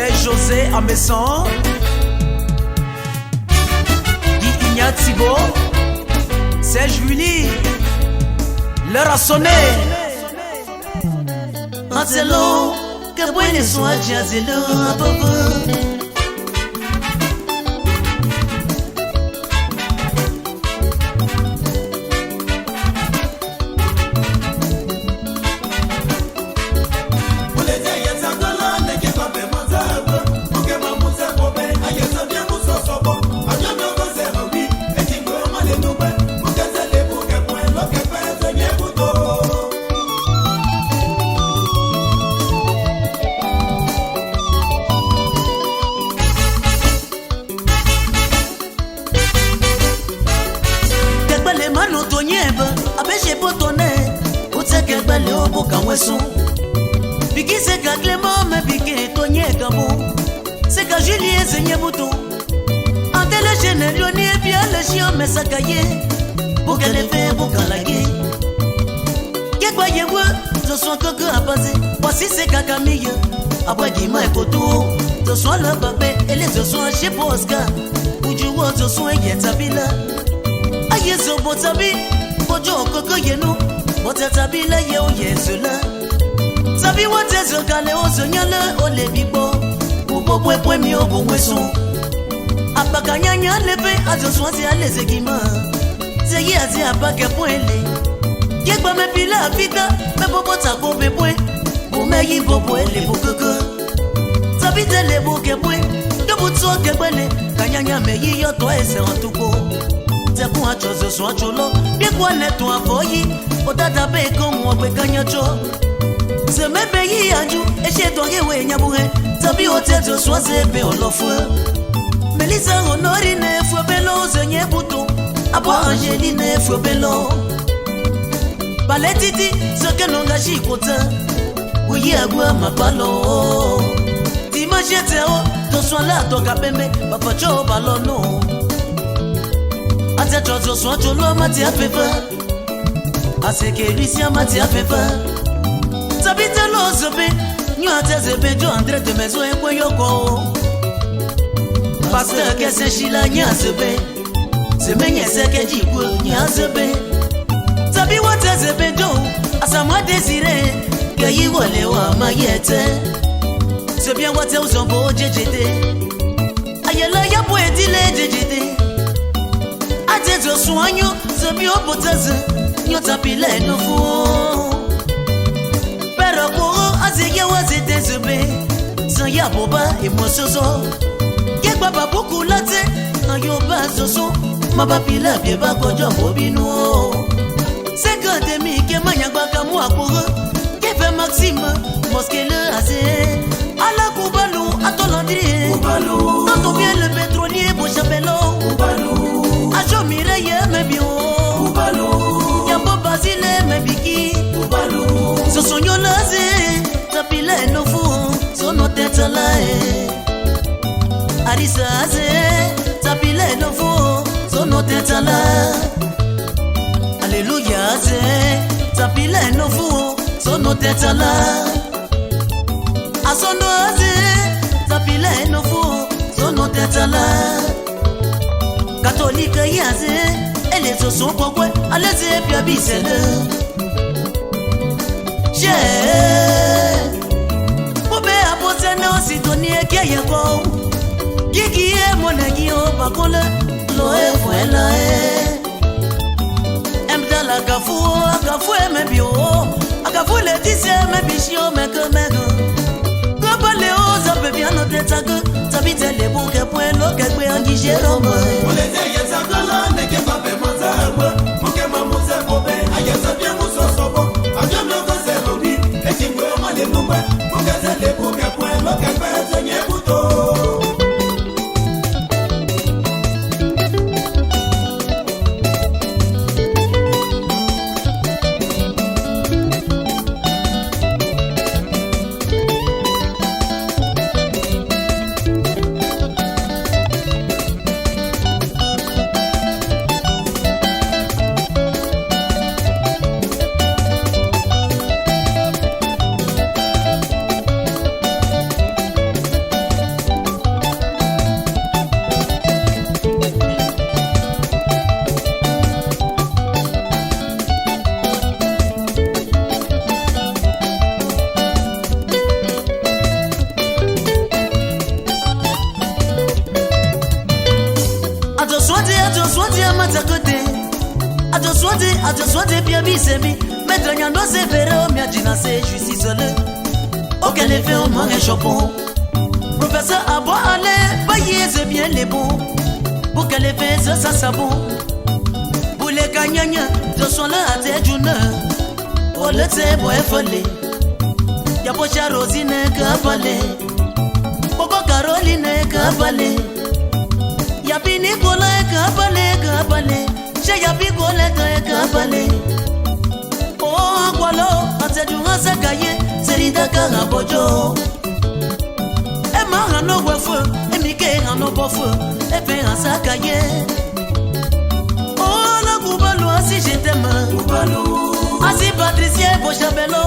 C'est José Amesson, Guy Ignatibo, c'est Julie. L'heure a sonné. Marcelo, que buenos son jazelo a bobo. Biki se ka Clément me biki tonye kabo. Se ka Julien zenye bouton. Ante le générieux ni bien le chien me sakaye. Boka le fait boka la gué. Ke kwa yewe je sois coco à passer. Voici c'est ka Camille. Après qui m'a écouté. Je sois le babé et les je sois chez Posca. Ou du wo je sois yetabila. Aye zo botabi. Bojo coco yenu. Botatabila ye o yezula. Sabi watezo kale ozonyale ole bibo. Ubo pwe mi obo mweso. Apakanyanya lebe azo swazi aleze gima. Zeyi azi apake pwele. Yekba me pila afita. Me bobo tako be pwe. Bumeyi bobo ele bukoko. Sabi tele buke pwe. Dobu tso kebele. Kanyanya meyi yoto ese antuko. Tepu achozo swacholo. Biekwa neto avoyi. Otata be komu okwe kanyacho. Se me paye anju et chez toi yewe nyabouhe tabi oteto soise pe olofwe Melissa honorine fwe belo zenye buto abo Angeline fwe belo Baletiti soke nonga shikota uyi agwa mapalo Timajete o to swala to kapembe papa cho balono Ate chozo swa cholo mati afefa Aseke Lucien mati afefa Sabite lo zebe, nyo atezebe jo André de maison e kwe yoko Pasteur ke se shila nya zebe Se menye se ke jikwe nya zebe Sabi watezebe jo, asamwa desire Ke yi wale wa mayete Se bien wate uzombo jejede Ayela ya po edile jejede Atezo soanyo, se bi opoteze Nyo tapile no fuo Pero koro azeye wazete zebe San ya boba emososo Yekba babuku late Ayoba zoso Mabapila bieba kojo mbobinu 50 mi ke manyagba kamu akoro Kefe Maxime Moske le ase Ala kubalu atolandrie Kubalu Tanto bien le pétrolier Bo chapelo Kubalu Ajo mireye mebio Kubalu Yambo basile mebiki Kubalu So sonyo laze Tapile no fu Sono teta lae Arisa aze Tapile no fu Sono teta la Alléluia aze Tapile no fu Sono teta la Asono aze Tapile no fu Sono teta la Catholique yaze Elle est son pourquoi Allez-y puis abissez-le Poube apose na ositonie kia yeko Kiki e monegi o bakole Lo e fuela e Emda akafu e mebi o Akafu le dise mebi shi o meke meke Kopa le o zape biano te tago Tabite le buke pwe lo kekwe angi jerome Ole te yetakala neke pape mazagwe Muke mamuse pobe ayesa bien muso sobo Ajo mloko zerobi Ekingwe male numbe Muke zele buke pwe lo kekwe zenye buto dit à te souhaiter bien bisemi. Maître Nyando c'est verre, mia dinasé, je suis seul. Auquel effet au manque un chopon. Professeur Abo allez, bailler c'est bien les bons. Pour qu'elle effet ça sabon. Pour les gagnants, je suis là à tes journées. Pour le thé, pour effoler. Y'a pas cha Rosine Kapale. Popo Caroline Kapale. Y'a Bini Nicolas Kapale. J'ai y'a Bicolette Kapale. Oh, Gualo, à tes jours à sa cahier, c'est l'idée Carabojo. Et Marano Wafeu, et Mickey en eau feu, et fait un sac à yé. Oh, la Goubalo, si j'étais main. Assis Patricia, Bochabello.